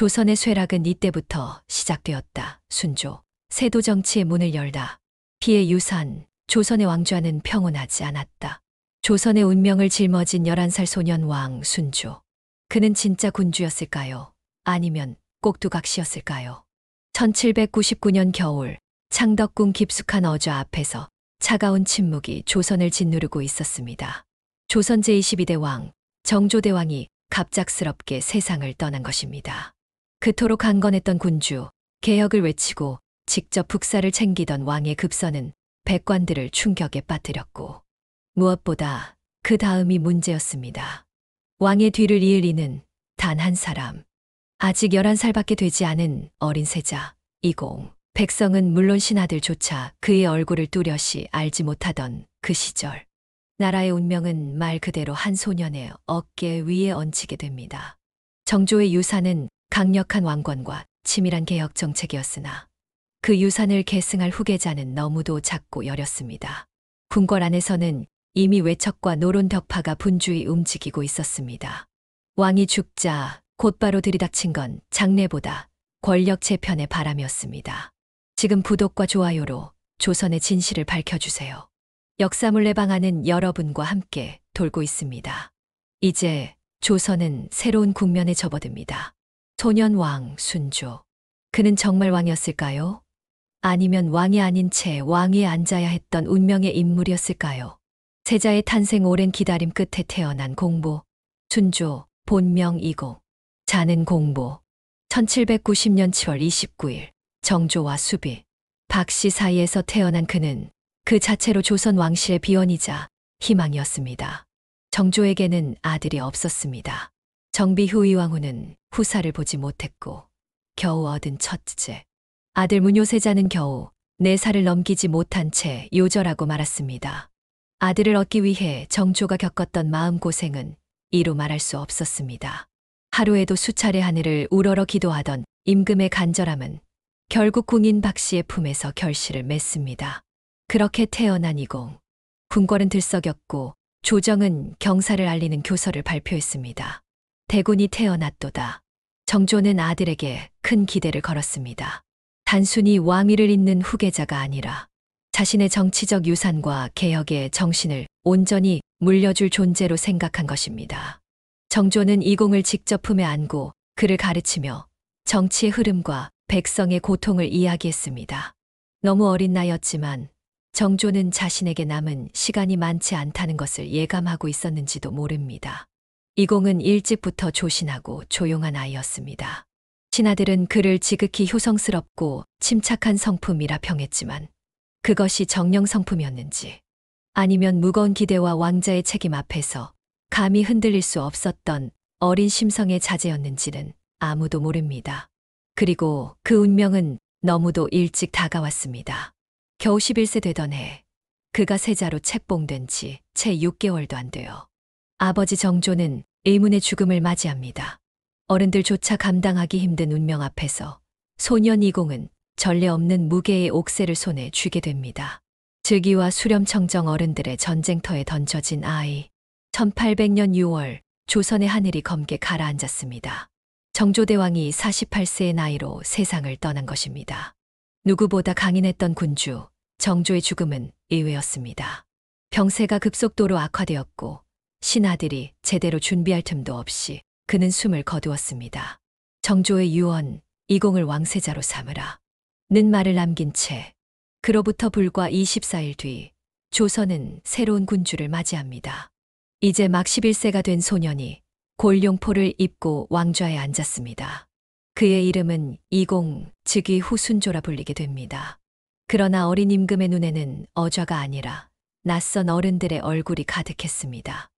조선의 쇠락은 이때부터 시작되었다. 순조, 세도 정치의 문을 열다. 피의 유산, 조선의 왕좌는 평온하지 않았다. 조선의 운명을 짊어진 11살 소년 왕 순조. 그는 진짜 군주였을까요? 아니면 꼭두각시였을까요? 1799년 겨울, 창덕궁 깊숙한 어좌 앞에서 차가운 침묵이 조선을 짓누르고 있었습니다. 조선 제22대 왕, 정조대왕이 갑작스럽게 세상을 떠난 것입니다. 그토록 강건했던 군주, 개혁을 외치고 직접 북사를 챙기던 왕의 급선은 백관들을 충격에 빠뜨렸고, 무엇보다 그 다음이 문제였습니다. 왕의 뒤를 이을 이는 단 한 사람. 아직 11살밖에 되지 않은 어린 세자, 이공. 백성은 물론 신하들조차 그의 얼굴을 뚜렷이 알지 못하던 그 시절. 나라의 운명은 말 그대로 한 소년의 어깨 위에 얹히게 됩니다. 정조의 유산은 강력한 왕권과 치밀한 개혁 정책이었으나 그 유산을 계승할 후계자는 너무도 작고 여렸습니다. 궁궐 안에서는 이미 외척과 노론 벽파가 분주히 움직이고 있었습니다. 왕이 죽자 곧바로 들이닥친 건 장래보다 권력 재편의 바람이었습니다. 지금 구독과 좋아요로 조선의 진실을 밝혀주세요. 역사물레 방아는 여러분과 함께 돌고 있습니다. 이제 조선은 새로운 국면에 접어듭니다. 소년 왕 순조. 그는 정말 왕이었을까요? 아니면 왕이 아닌 채 왕위에 앉아야 했던 운명의 인물이었을까요? 세자의 탄생 오랜 기다림 끝에 태어난 공보. 순조, 본명 이공. 자는 공보. 1790년 7월 29일 정조와 수비, 박씨 사이에서 태어난 그는 그 자체로 조선 왕실의 비원이자 희망이었습니다. 정조에게는 아들이 없었습니다. 정비후 이왕후는 후사를 보지 못했고 겨우 얻은 첫째 아들 문효세자는 겨우 4살을 넘기지 못한 채 요절하고 말았습니다. 아들을 얻기 위해 정조가 겪었던 마음고생은 이루 말할 수 없었습니다. 하루에도 수차례 하늘을 우러러 기도하던 임금의 간절함은 결국 궁인 박씨의 품에서 결실을 맺습니다. 그렇게 태어난 이공. 궁궐은 들썩였고 조정은 경사를 알리는 교서를 발표했습니다. 대군이 태어났도다. 정조는 아들에게 큰 기대를 걸었습니다. 단순히 왕위를 잇는 후계자가 아니라 자신의 정치적 유산과 개혁의 정신을 온전히 물려줄 존재로 생각한 것입니다. 정조는 이공을 직접 품에 안고 그를 가르치며 정치의 흐름과 백성의 고통을 이야기했습니다. 너무 어린 나이였지만 정조는 자신에게 남은 시간이 많지 않다는 것을 예감하고 있었는지도 모릅니다. 이공은 일찍부터 조신하고 조용한 아이였습니다. 신하들은 그를 지극히 효성스럽고 침착한 성품이라 평했지만 그것이 정령 성품이었는지 아니면 무거운 기대와 왕자의 책임 앞에서 감히 흔들릴 수 없었던 어린 심성의 자제였는지는 아무도 모릅니다. 그리고 그 운명은 너무도 일찍 다가왔습니다. 겨우 11세 되던 해 그가 세자로 책봉된 지 채 6개월도 안 돼요. 아버지 정조는 의문의 죽음을 맞이합니다. 어른들조차 감당하기 힘든 운명 앞에서 소년 이공은 전례 없는 무게의 옥새를 손에 쥐게 됩니다. 즉위와 수렴청정 어른들의 전쟁터에 던져진 아이. 1800년 6월 조선의 하늘이 검게 가라앉았습니다. 정조대왕이 48세의 나이로 세상을 떠난 것입니다. 누구보다 강인했던 군주, 정조의 죽음은 의외였습니다. 병세가 급속도로 악화되었고 신하들이 제대로 준비할 틈도 없이 그는 숨을 거두었습니다. 정조의 유언, 이공을 왕세자로 삼으라 는 말을 남긴 채 그로부터 불과 24일 뒤 조선은 새로운 군주를 맞이합니다. 이제 막 11세가 된 소년이 골룡포를 입고 왕좌에 앉았습니다. 그의 이름은 이공, 즉위 후 순조라 불리게 됩니다. 그러나 어린 임금의 눈에는 어좌가 아니라 낯선 어른들의 얼굴이 가득했습니다.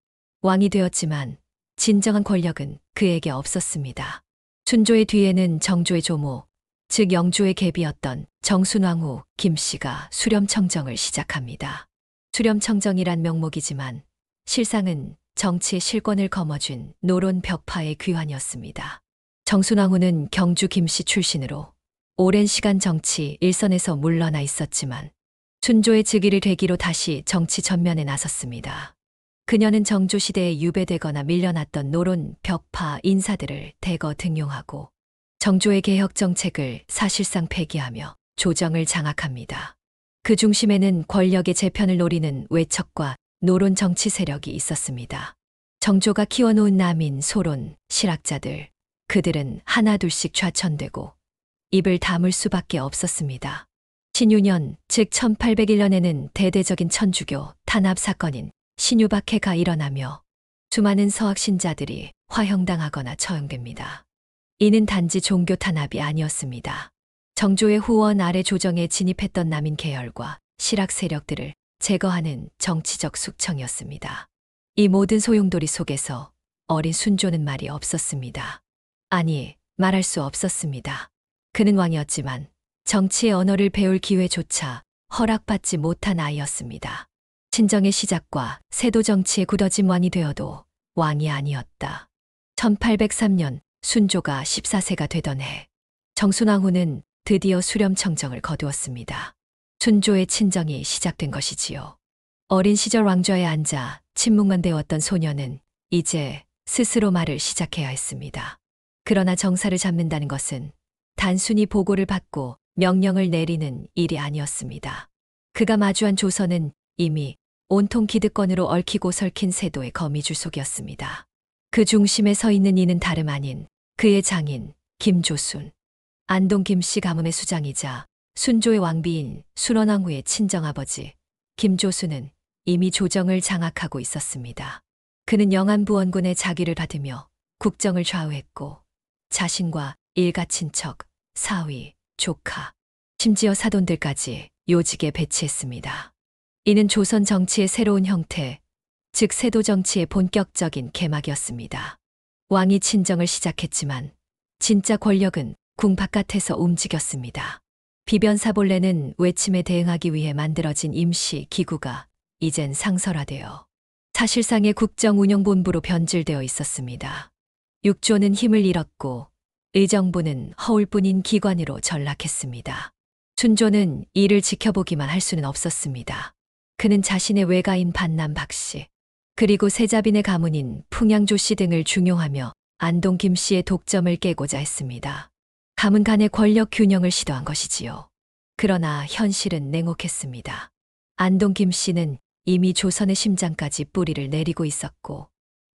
왕이 되었지만 진정한 권력은 그에게 없었습니다. 순조의 뒤에는 정조의 조모, 즉 영조의 계비였던 정순왕후 김씨가 수렴청정을 시작합니다. 수렴청정이란 명목이지만 실상은 정치의 실권을 거머쥔 노론 벽파의 귀환이었습니다. 정순왕후는 경주 김씨 출신으로 오랜 시간 정치 일선에서 물러나 있었지만 순조의 즉위를 계기로 다시 정치 전면에 나섰습니다. 그녀는 정조 시대에 유배되거나 밀려났던 노론 벽파 인사들을 대거 등용하고 정조의 개혁 정책을 사실상 폐기하며 조정을 장악합니다. 그 중심에는 권력의 재편을 노리는 외척과 노론 정치 세력이 있었습니다. 정조가 키워놓은 남인, 소론, 실학자들, 그들은 하나둘씩 좌천되고 입을 다물 수밖에 없었습니다. 신유년, 즉 1801년에는 대대적인 천주교 탄압 사건인 신유박해가 일어나며 수많은 서학신자들이 화형당하거나 처형됩니다. 이는 단지 종교 탄압이 아니었습니다. 정조의 후원 아래 조정에 진입했던 남인 계열과 실학 세력들을 제거하는 정치적 숙청이었습니다. 이 모든 소용돌이 속에서 어린 순조는 말이 없었습니다. 아니, 말할 수 없었습니다. 그는 왕이었지만 정치의 언어를 배울 기회조차 허락받지 못한 아이였습니다. 친정의 시작과 세도 정치에 굳어진 왕이 되어도 왕이 아니었다. 1803년 순조가 14세가 되던 해, 정순왕후는 드디어 수렴청정을 거두었습니다. 순조의 친정이 시작된 것이지요. 어린 시절 왕좌에 앉아 침묵만 배웠던 소녀는 이제 스스로 말을 시작해야 했습니다. 그러나 정사를 잡는다는 것은 단순히 보고를 받고 명령을 내리는 일이 아니었습니다. 그가 마주한 조선은 이미 온통 기득권으로 얽히고 설킨 세도의 거미줄 속이었습니다. 그 중심에 서 있는 이는 다름 아닌 그의 장인 김조순, 안동 김씨 가문의 수장이자 순조의 왕비인 순원왕후의 친정아버지 김조순은 이미 조정을 장악하고 있었습니다. 그는 영안부 원군의 자귀를 받으며 국정을 좌우했고 자신과 일가 친척, 사위, 조카, 심지어 사돈들까지 요직에 배치했습니다. 이는 조선 정치의 새로운 형태, 즉 세도 정치의 본격적인 개막이었습니다. 왕이 친정을 시작했지만 진짜 권력은 궁 바깥에서 움직였습니다. 비변사본래는 외침에 대응하기 위해 만들어진 임시 기구가 이젠 상설화되어 사실상의 국정운영본부로 변질되어 있었습니다. 육조는 힘을 잃었고 의정부는 허울뿐인 기관으로 전락했습니다. 순조는 이를 지켜보기만 할 수는 없었습니다. 그는 자신의 외가인 반남 박씨, 그리고 세자빈의 가문인 풍양조 씨 등을 중용하며 안동 김씨의 독점을 깨고자 했습니다. 가문 간의 권력 균형을 시도한 것이지요. 그러나 현실은 냉혹했습니다. 안동 김씨는 이미 조선의 심장까지 뿌리를 내리고 있었고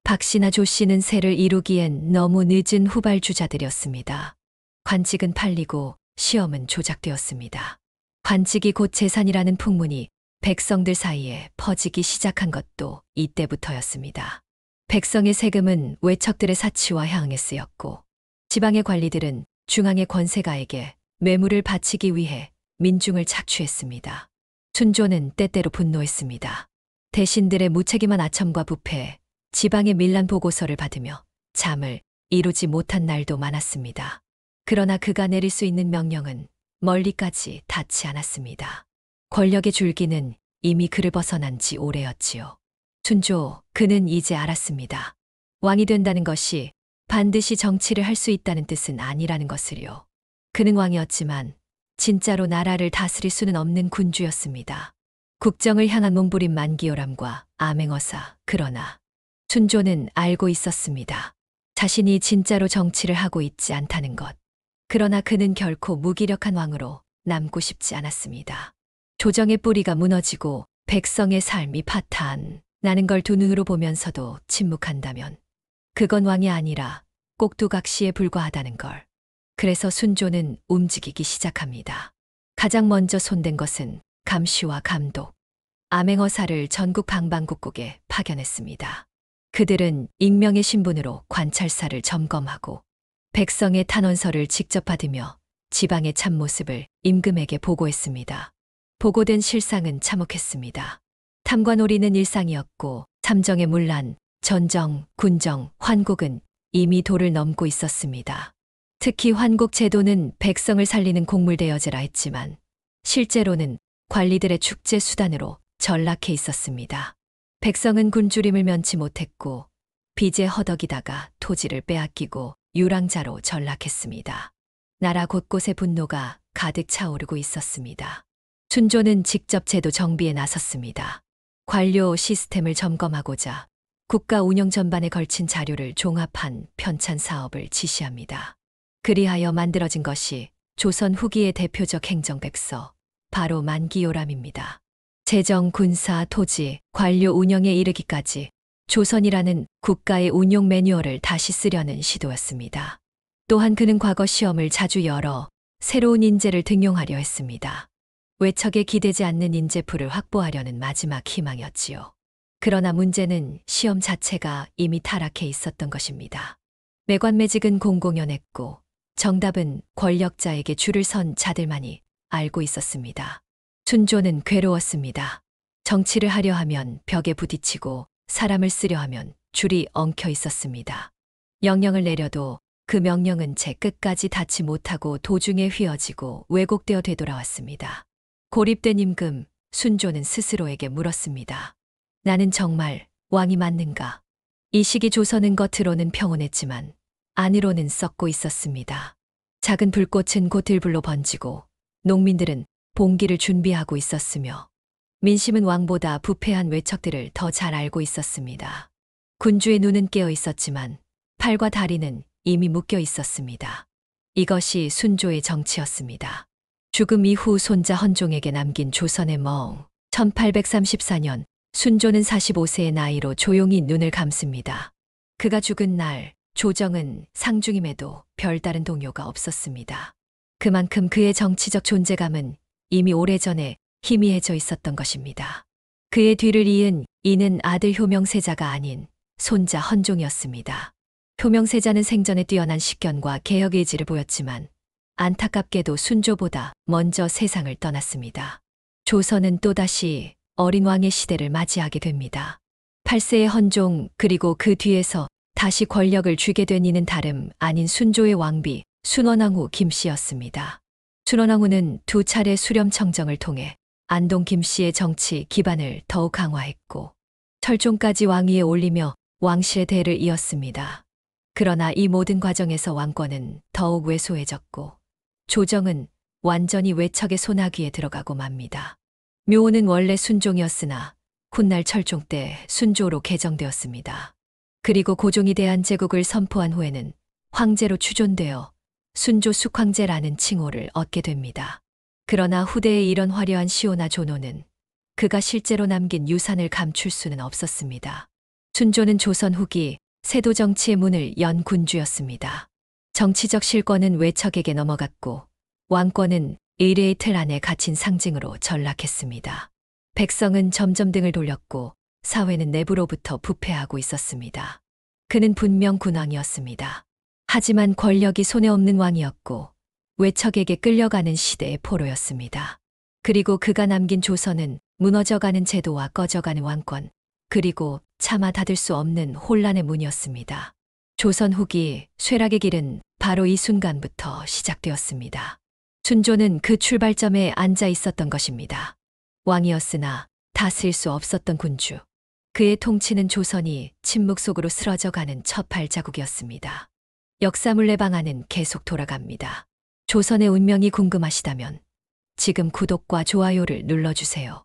박씨나 조씨는 세를 이루기엔 너무 늦은 후발주자들이었습니다. 관직은 팔리고 시험은 조작되었습니다. 관직이 곧 재산이라는 풍문이 백성들 사이에 퍼지기 시작한 것도 이때부터였습니다. 백성의 세금은 외척들의 사치와 향해 쓰였고 지방의 관리들은 중앙의 권세가에게 매물을 바치기 위해 민중을 착취했습니다. 순조는 때때로 분노했습니다. 대신들의 무책임한 아첨과 부패에 지방의 밀란 보고서를 받으며 잠을 이루지 못한 날도 많았습니다. 그러나 그가 내릴 수 있는 명령은 멀리까지 닿지 않았습니다. 권력의 줄기는 이미 그를 벗어난 지 오래였지요. 순조, 그는 이제 알았습니다. 왕이 된다는 것이 반드시 정치를 할 수 있다는 뜻은 아니라는 것을요. 그는 왕이었지만 진짜로 나라를 다스릴 수는 없는 군주였습니다. 국정을 향한 몸부림 만기요람과 암행어사, 그러나 순조는 알고 있었습니다. 자신이 진짜로 정치를 하고 있지 않다는 것. 그러나 그는 결코 무기력한 왕으로 남고 싶지 않았습니다. 조정의 뿌리가 무너지고 백성의 삶이 파탄나는 걸 두 눈으로 보면서도 침묵한다면 그건 왕이 아니라 꼭두각시에 불과하다는 걸. 그래서 순조는 움직이기 시작합니다. 가장 먼저 손댄 것은 감시와 감독, 암행어사를 전국 방방곡곡에 파견했습니다. 그들은 익명의 신분으로 관찰사를 점검하고 백성의 탄원서를 직접 받으며 지방의 참모습을 임금에게 보고했습니다. 보고된 실상은 참혹했습니다. 탐관오리는 일상이었고 삼정의 문란, 전정, 군정, 환국은 이미 도를 넘고 있었습니다. 특히 환국 제도는 백성을 살리는 곡물대여제라 했지만 실제로는 관리들의 축제 수단으로 전락해 있었습니다. 백성은 굶주림을 면치 못했고 빚에 허덕이다가 토지를 빼앗기고 유랑자로 전락했습니다. 나라 곳곳에 분노가 가득 차오르고 있었습니다. 순조는 직접 제도 정비에 나섰습니다. 관료 시스템을 점검하고자 국가 운영 전반에 걸친 자료를 종합한 편찬 사업을 지시합니다. 그리하여 만들어진 것이 조선 후기의 대표적 행정백서, 바로 만기요람입니다. 재정, 군사, 토지, 관료 운영에 이르기까지 조선이라는 국가의 운용 매뉴얼을 다시 쓰려는 시도였습니다. 또한 그는 과거 시험을 자주 열어 새로운 인재를 등용하려 했습니다. 외척에 기대지 않는 인재풀을 확보하려는 마지막 희망이었지요. 그러나 문제는 시험 자체가 이미 타락해 있었던 것입니다. 매관매직은 공공연했고 정답은 권력자에게 줄을 선 자들만이 알고 있었습니다. 순조는 괴로웠습니다. 정치를 하려 하면 벽에 부딪히고 사람을 쓰려 하면 줄이 엉켜 있었습니다. 명령을 내려도 그 명령은 제 끝까지 닿지 못하고 도중에 휘어지고 왜곡되어 되돌아왔습니다. 고립된 임금, 순조는 스스로에게 물었습니다. 나는 정말 왕이 맞는가? 이 시기 조선은 겉으로는 평온했지만 안으로는 썩고 있었습니다. 작은 불꽃은 곧 들불로 번지고 농민들은 봉기를 준비하고 있었으며 민심은 왕보다 부패한 외척들을 더 잘 알고 있었습니다. 군주의 눈은 깨어 있었지만 팔과 다리는 이미 묶여 있었습니다. 이것이 순조의 정치였습니다. 죽음 이후 손자 헌종에게 남긴 조선의 멍. 1834년 순조는 45세의 나이로 조용히 눈을 감습니다. 그가 죽은 날 조정은 상중임에도 별다른 동요가 없었습니다. 그만큼 그의 정치적 존재감은 이미 오래전에 희미해져 있었던 것입니다. 그의 뒤를 이은 이는 아들 효명세자가 아닌 손자 헌종이었습니다. 효명세자는 생전에 뛰어난 식견과 개혁 의지를 보였지만 안타깝게도 순조보다 먼저 세상을 떠났습니다. 조선은 또다시 어린 왕의 시대를 맞이하게 됩니다. 8세의 헌종 그리고 그 뒤에서 다시 권력을 쥐게 된 이는 다름 아닌 순조의 왕비 순원왕후 김씨였습니다. 순원왕후는 두 차례 수렴청정을 통해 안동 김씨의 정치 기반을 더욱 강화했고 철종까지 왕위에 올리며 왕실의 대를 이었습니다. 그러나 이 모든 과정에서 왕권은 더욱 왜소해졌고 조정은 완전히 외척의 손아귀에 들어가고 맙니다. 묘호는 원래 순종이었으나 훗날 철종 때 순조로 개정되었습니다. 그리고 고종이 대한제국을 선포한 후에는 황제로 추존되어 순조 숙황제라는 칭호를 얻게 됩니다. 그러나 후대의 이런 화려한 시호나 존호는 그가 실제로 남긴 유산을 감출 수는 없었습니다. 순조는 조선 후기 세도 정치의 문을 연 군주였습니다. 정치적 실권은 외척에게 넘어갔고 왕권은 의례의 틀 안에 갇힌 상징으로 전락했습니다. 백성은 점점 등을 돌렸고 사회는 내부로부터 부패하고 있었습니다. 그는 분명 군왕이었습니다. 하지만 권력이 손에 없는 왕이었고 외척에게 끌려가는 시대의 포로였습니다. 그리고 그가 남긴 조선은 무너져가는 제도와 꺼져가는 왕권, 그리고 차마 닫을 수 없는 혼란의 문이었습니다. 조선 후기 쇠락의 길은 바로 이 순간부터 시작되었습니다. 순조는 그 출발점에 앉아 있었던 것입니다. 왕이었으나 다스릴 수 없었던 군주. 그의 통치는 조선이 침묵 속으로 쓰러져가는 첫 발자국이었습니다. 역사 물레방아는 계속 돌아갑니다. 조선의 운명이 궁금하시다면 지금 구독과 좋아요를 눌러주세요.